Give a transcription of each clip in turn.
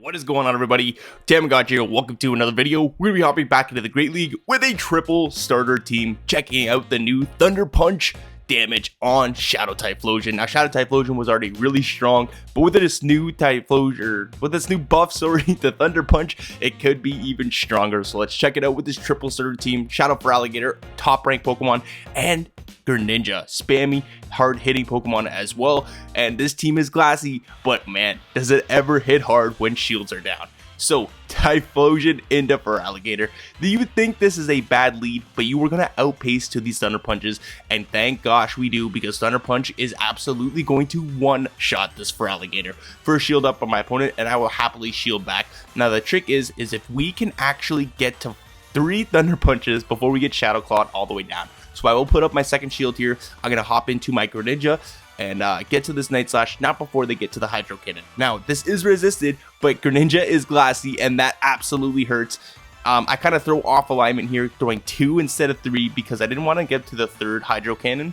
What is going on, everybody? Thammagotcha here. Welcome to another video. We're going to be hopping back into the Great League with a triple starter team, checking out the new Thunder Punch damage on Shadow Typhlosion. Now, Shadow Typhlosion was already really strong, but with this new Typhlosion, with this new buff, the Thunder Punch, it could be even stronger. So let's check it out with this triple starter team: Shadow feraligatr, top ranked Pokemon, and Greninja, spammy, hard-hitting Pokemon as well. And this team is glassy, but man, does it ever hit hard when shields are down. So, Typhlosion into feraligatr. You would think this is a bad lead, but you were going to outpace to these Thunder Punches, and thank gosh we do, because Thunder Punch is absolutely going to one-shot this feraligatr. First shield up on my opponent, and I will happily shield back. Now, the trick is if we can actually get to 3 Thunder Punches before we get Shadow Clawed all the way down. So I will put up my second shield here. I'm going to hop into my Greninja and get to this Night Slash, not before they get to the Hydro Cannon. Now, this is resisted, but Greninja is glassy, and that absolutely hurts. I kind of throw off alignment here, throwing 2 instead of 3, because I didn't want to get to the 3rd Hydro Cannon.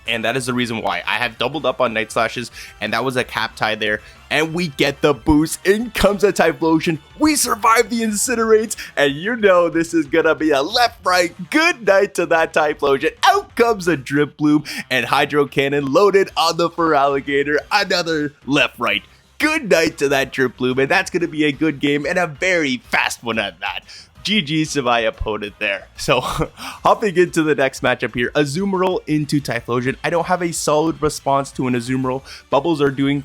And that is the reason why. I have doubled up on Night Slashes, and that was a cap tie there. And we get the boost. In comes a Typhlosion. We survive the Incinerates, and you know this is gonna be a left-right good night to that Typhlosion. Out comes a Driploon, and Hydro Cannon loaded on the feraligatr. Another left-right good night to that Driploon, and that's gonna be a good game, and a very fast one at that. GG's to my opponent there. So, hopping into the next matchup here, Azumarill into Typhlosion. I don't have a solid response to an Azumarill. Bubbles are doing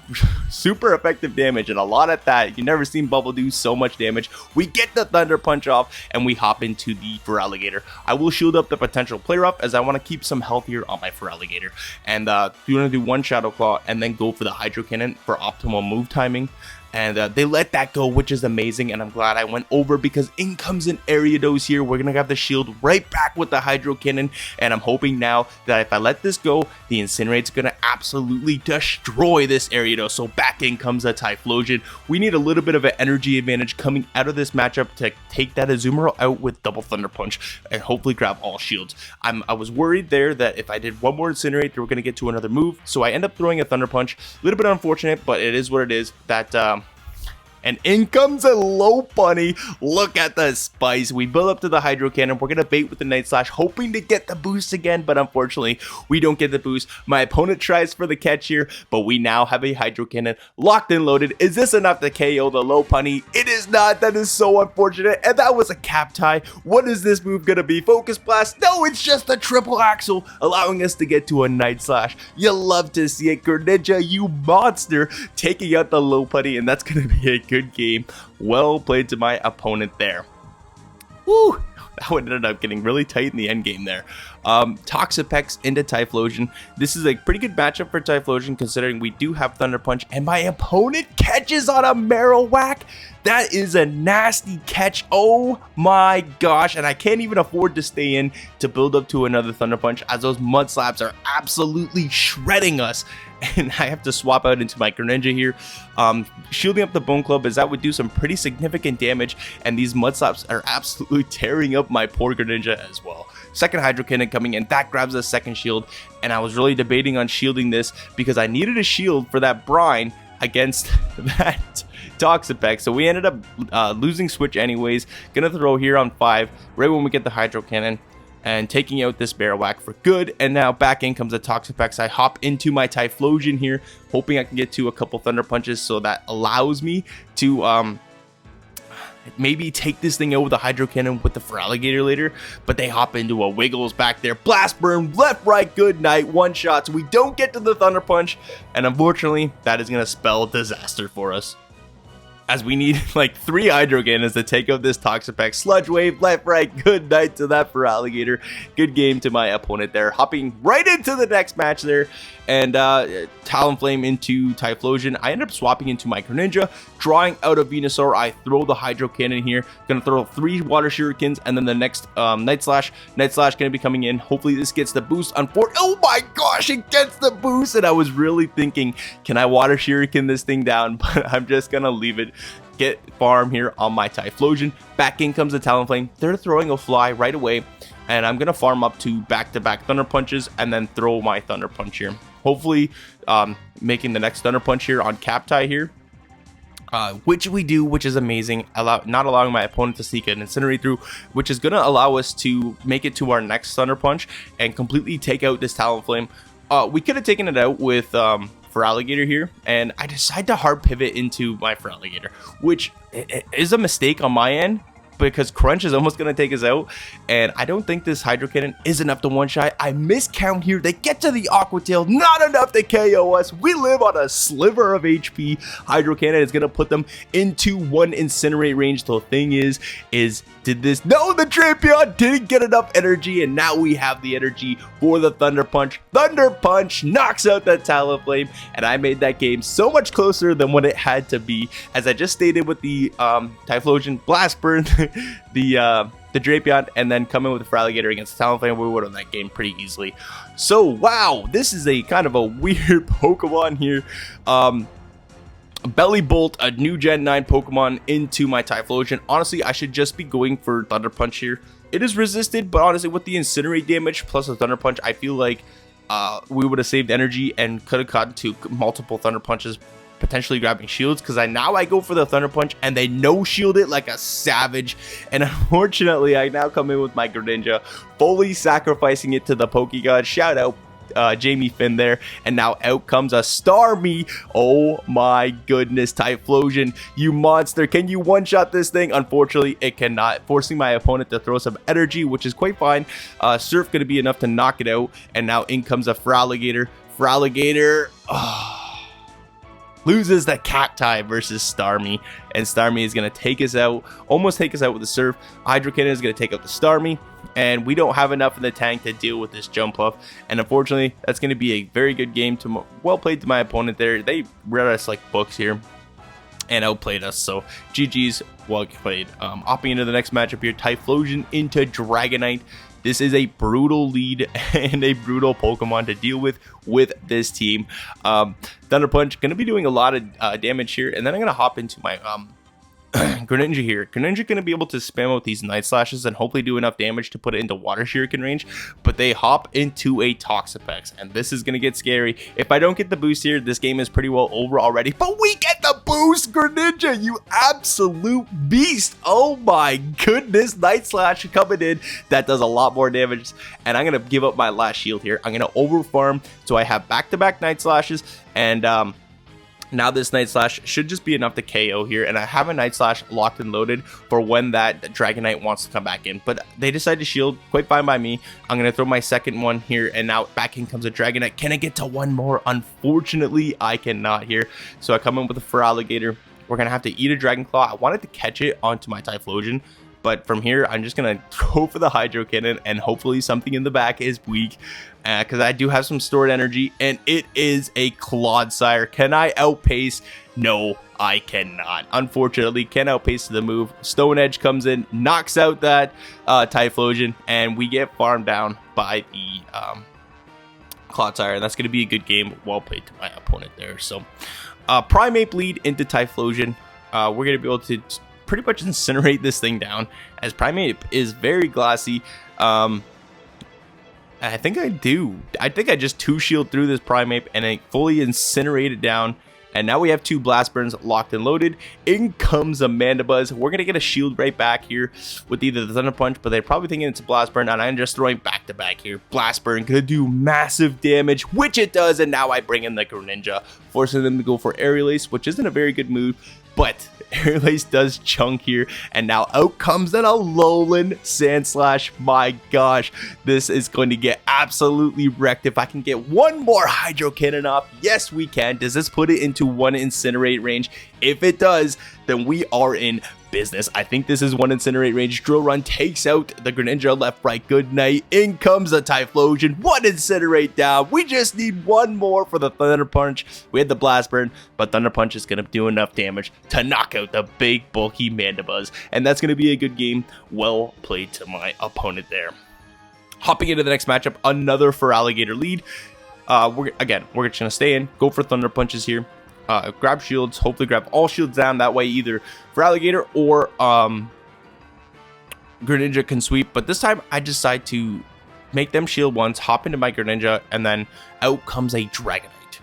super effective damage, and a lot at that. You've never seen Bubble do so much damage. We get the Thunder Punch off, and we hop into the feraligatr. I will shield up the potential play rough, as I want to keep some health here on my feraligatr. And you want to do 1 Shadow Claw, and then go for the Hydro Cannon for optimal move timing. And they let that go, which is amazing, and I'm glad I went over, because in comes an Ariados here. We're going to have the shield right back with the Hydro Cannon, and I'm hoping now that if I let this go, the Incinerate's going to absolutely destroy this Ariados. So back in comes a Typhlosion. We need a little bit of an energy advantage coming out of this matchup to take that Azumarill out with double Thunder Punch and hopefully grab all shields. I was worried there that if I did one more Incinerate, they were going to get to another move, so I end up throwing a Thunder Punch. A little bit unfortunate, but it is what it is. And in comes a Lopunny. Look at the spice. We build up to the Hydro Cannon. We're going to bait with the Night Slash, hoping to get the boost again, but unfortunately, we don't get the boost. My opponent tries for the catch here, but we now have a Hydro Cannon locked and loaded. Is this enough to KO the Lopunny? It is not. That is so unfortunate, and that was a cap tie. What is this move going to be? Focus Blast? No, it's just a triple axle, allowing us to get to a Night Slash. You love to see it. Greninja, you monster, taking out the Lopunny, and that's going to be a good game. Well played to my opponent there. Woo! That one ended up getting really tight in the end game there. Toxapex into Typhlosion. This is a pretty good matchup for Typhlosion, considering we do have Thunder Punch, and my opponent catches on a Marowak. That is a nasty catch. Oh my gosh. And I can't even afford to stay in to build up to another Thunder Punch, as those Mud Slaps are absolutely shredding us. And I have to swap out into my Greninja here. Shielding up the Bone Club, as that would do some pretty significant damage, and these Mud Slaps are absolutely tearing up my poor Greninja as well. Second Hydro Cannon coming in, that grabs a second shield, and I was really debating on shielding this because I needed a shield for that Brine against that Toxapex. So we ended up losing switch anyways. Gonna throw here on 5 right when we get the Hydro Cannon, and taking out this Marowak for good. And now back in comes the Toxapex. I hop into my Typhlosion here, hoping I can get to a couple Thunder Punches, so that allows me to maybe take this thing out with a Hydro Cannon with the feraligatr later. But they hop into a Wiggles back there. Blast Burn, left, right, good night, 1 shot. So we don't get to the Thunder Punch, and unfortunately, that is going to spell disaster for us, as we need like 3 Hydro Cannons to take out this Toxapex. Sludge Wave, left, right, good night to that feraligatr. Good game to my opponent there. Hopping right into the next match there, and Talonflame into Typhlosion. I end up swapping into my Greninja, drawing out a Venusaur. I throw the Hydro Cannon here. Gonna throw 3 Water Shurikens, and then the next Night Slash. Night Slash gonna be coming in. Hopefully this gets the boost. Oh my gosh, it gets the boost, and I was really thinking, can I Water Shuriken this thing down? But I'm just gonna leave it. Get farm here on my Typhlosion. Back in comes the Talonflame. They're throwing a Fly right away, and I'm gonna farm up to back-to-back Thunder Punches and then throw my Thunder Punch here. Hopefully making the next Thunder Punch here on cap tie here. which we do, which is amazing, not allowing my opponent to sneak an Incinerate through, which is going to allow us to make it to our next Thunder Punch and completely take out this Talonflame. We could have taken it out with feraligatr here, and I decided to hard pivot into my feraligatr, which is a mistake on my end, because Crunch is almost going to take us out, and I don't think this Hydro Cannon is enough to one-shot. I miscount here. They get to the Aqua Tail, not enough to KO us. We live on a sliver of HP. Hydro Cannon is going to put them into one Incinerate range. The thing is did this? No, the Drapion didn't get enough energy, and now we have the energy for the Thunder Punch. Thunder Punch knocks out that Talonflame, and I made that game so much closer than what it had to be. As I just stated with the Typhlosion, Blast Burn, the Drapion, and then come in with the feraligatr against the Talonflame, we would win that game pretty easily. So, wow, this is a kind of a weird Pokemon here. Bellybolt, a new Gen 9 Pokemon into my Typhlosion. Honestly, I should just be going for Thunder Punch here. It is resisted, but honestly, with the Incinerate damage plus the Thunder Punch, I feel like we would have saved energy and could have gotten to multiple Thunder Punches, potentially grabbing shields, because now I go for the Thunder Punch and they no-shield it like a savage. And unfortunately, I now come in with my Greninja, fully sacrificing it to the Pokegod. Shout out Jamie Finn there, and now out comes a Starmie. Oh my goodness, Typhlosion, you monster, can you one-shot this thing? Unfortunately, it cannot, forcing my opponent to throw some energy, which is quite fine. Surf gonna be enough to knock it out, and now in comes a feraligatr. Loses the Cacti versus Starmie, and Starmie is going to take us out, almost take us out with the Surf. Hydro Cannon is going to take out the Starmie, and we don't have enough in the tank to deal with this Jump Puff, and unfortunately, that's going to be a very good game. Well played to my opponent there. They read us like books here and outplayed us, so GG's, well played. Hopping into the next matchup here, Typhlosion into Dragonite. This is a brutal lead and a brutal Pokemon to deal with this team. Thunder Punch going to be doing a lot of damage here, and then I'm going to hop into my Greninja here. Greninja going to be able to spam out these Night Slashes and hopefully do enough damage to put it into Water Shuriken range, but they hop into a Toxapex, and this is going to get scary. If I don't get the boost here, this game is pretty well over already, but we get the boost, Greninja, you absolute beast. Oh my goodness, Night Slash coming in. That does a lot more damage, and I'm going to give up my last shield here. I'm going to overfarm, so I have back-to-back Night Slashes, and now this Night Slash should just be enough to KO here, and I have a Night Slash locked and loaded for when that Dragonite wants to come back in, but they decide to shield, quite fine by me. I'm going to throw my second one here, and now back in comes a Dragonite. Can I get to one more? Unfortunately, I cannot here, so I come in with a feraligatr. We're going to have to eat a Dragon Claw. I wanted to catch it onto my Typhlosion, but from here, I'm just going to go for the Hydro Cannon, and hopefully something in the back is weak, because I do have some stored energy, and it is a Clodsire. Can I outpace? No, I cannot. Unfortunately, can't outpace the move. Stone Edge comes in, knocks out that Typhlosion, and we get farmed down by the Clodsire, and that's going to be a good game. Well played to my opponent there. So, Primeape lead into Typhlosion. We're going to be able to pretty much incinerate this thing down, as Primeape is very glassy. I think I do. I think I just 2-shield through this Primeape and I fully incinerate it down. And now we have 2 Blast Burns locked and loaded. In comes a Mandibuzz. We're going to get a shield right back here with either the Thunder Punch, but they're probably thinking it's a Blast Burn, and I'm just throwing back to back here. Blast Burn going to do massive damage, which it does, and now I bring in the Greninja, forcing them to go for Aerial Ace, which isn't a very good move, but Aerial Ace does chunk here, and now out comes an Alolan Sandslash. My gosh, this is going to get absolutely wrecked. If I can get one more Hydro Cannon off, yes we can. Does this put it into one Incinerate range? If it does, then we are in business. I think this is one Incinerate range. Drill Run takes out the Greninja left, right. Good night. In comes a Typhlosion. One Incinerate down. We just need one more for the Thunder Punch. We had the Blast Burn, but Thunder Punch is going to do enough damage to knock out the big bulky Mandibuzz, and that's going to be a good game. Well played to my opponent there. Hopping into the next matchup, another feraligatr lead. We're just going to stay in, go for Thunder Punches here. Grab shields, hopefully grab all shields down. That way either feraligatr or Greninja can sweep. But this time I decide to make them shield once, hop into my Greninja, and then out comes a Dragonite.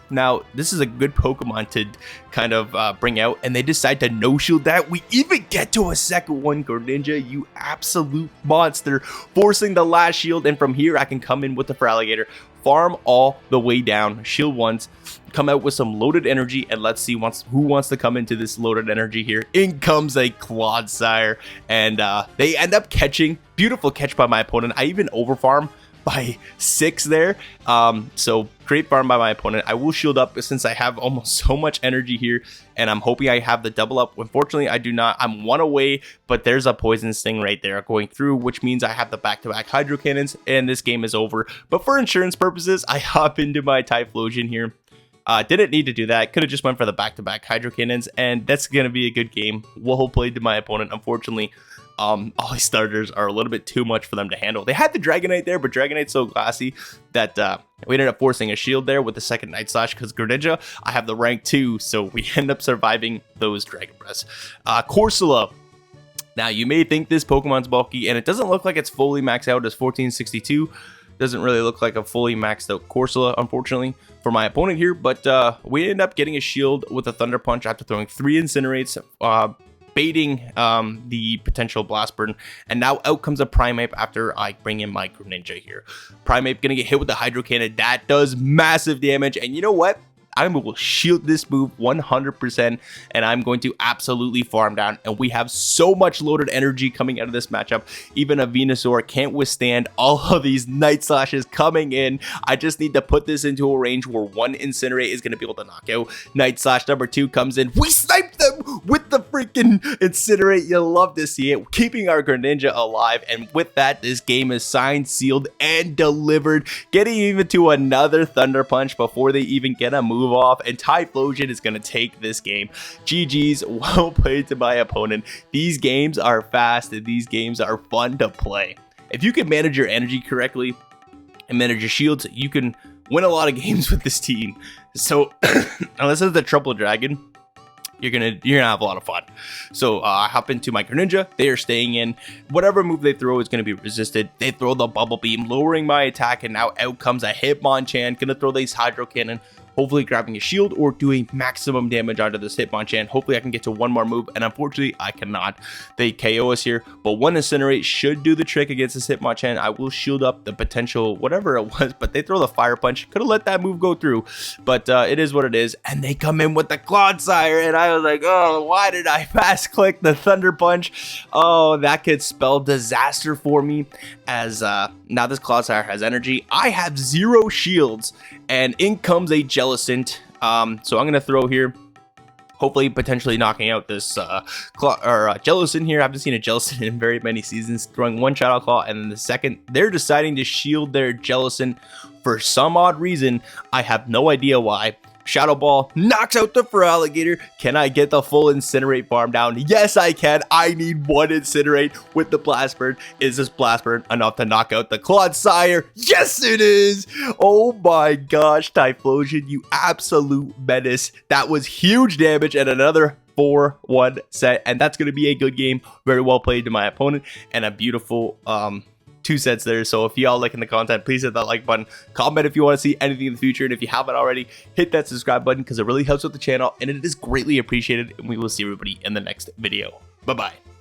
Now, this is a good Pokemon to kind of bring out, and they decide to no-shield that. We even get to a second one. Greninja, you absolute monster, forcing the last shield, and from here I can come in with the feraligatr, farm all the way down, shield once, come out with some loaded energy, and let's see who wants to come into this loaded energy here. In comes a Clodsire, and they end up catching. Beautiful catch by my opponent. I even overfarm by 6 there, so great farm by my opponent. I will shield up since I have almost so much energy here, and I'm hoping I have the double up. Unfortunately, I do not. I'm 1 away, but there's a poison sting right there going through, which means I have the back-to-back hydro cannons, and this game is over. But for insurance purposes, I hop into my Typhlosion here. Didn't need to do that. Could have just went for the back-to-back hydro cannons, and that's gonna be a good game. Well played to my opponent. Unfortunately, all these starters are a little bit too much for them to handle. They had the Dragonite there, but Dragonite's so glassy that we ended up forcing a shield there with the second Night Slash, because Greninja, I have the rank 2, so we end up surviving those Dragon Breaths. Corsola. Now, you may think this Pokemon's bulky, and it doesn't look like it's fully maxed out as 1462. Doesn't really look like a fully maxed out Corsola, unfortunately, for my opponent here, but we end up getting a shield with a Thunder Punch after throwing 3 Incinerates, baiting the potential Blast Burn, and now out comes a Primeape after I bring in my Greninja here. Primeape gonna get hit with the Hydro Cannon. That does massive damage, and you know what? I will shield this move 100%, and I'm going to absolutely farm down, and we have so much loaded energy coming out of this matchup. Even a Venusaur can't withstand all of these Night Slashes coming in. I just need to put this into a range where 1 Incinerate is going to be able to knock out. Night Slash number 2 comes in. We snipe them with the freaking Incinerate. You love to see it, keeping our Greninja alive, and with that, this game is signed, sealed, and delivered, getting even to another Thunder Punch before they even get a move off, and Typhlosion is going to take this game. GG's, well played to my opponent. These games are fast, and these games are fun to play. If you can manage your energy correctly and manage your shields, you can win a lot of games with this team. So, unless it's the Triple Dragon, you're gonna have a lot of fun. So I hop into my Greninja. They are staying in. Whatever move they throw is gonna be resisted. They throw the Bubble Beam, lowering my attack, and now out comes a Hitmonchan. Gonna throw this Hydro Cannon, hopefully grabbing a shield or doing maximum damage onto this Hitmonchan. Hopefully I can get to 1 more move, and unfortunately I cannot. They KO us here, but 1 Incinerate should do the trick against this Hitmonchan. I will shield up the potential whatever it was, but they throw the Fire Punch. Could have let that move go through, but it is what it is. And they come in with the Clodsire, and I was like, oh, why did I fast click the Thunder Punch? Oh, that could spell disaster for me, as now this Clodsire has energy. I have 0 shields, and in comes a Jellicent. So I'm gonna throw here, hopefully potentially knocking out this Jellicent here. I haven't seen a Jellicent in very many seasons. Throwing 1 Shadow Claw, and then the second they're deciding to shield their Jellicent for some odd reason. I have no idea why. Shadow Ball knocks out the feraligatr. Can I get the full Incinerate farm down? Yes, I can. I need 1 Incinerate with the Blast Burn. Is this Blast Burn enough to knock out the Clodsire? Yes, it is. Oh my gosh, Typhlosion, you absolute menace. That was huge damage, and another 4-1 set, and that's going to be a good game. Very well played to my opponent, and a beautiful 2 sets there. So if y'all liking the content, please hit that like button, comment if you want to see anything in the future, and if you haven't already, hit that subscribe button because it really helps with the channel and it is greatly appreciated, and we will see everybody in the next video. Bye bye.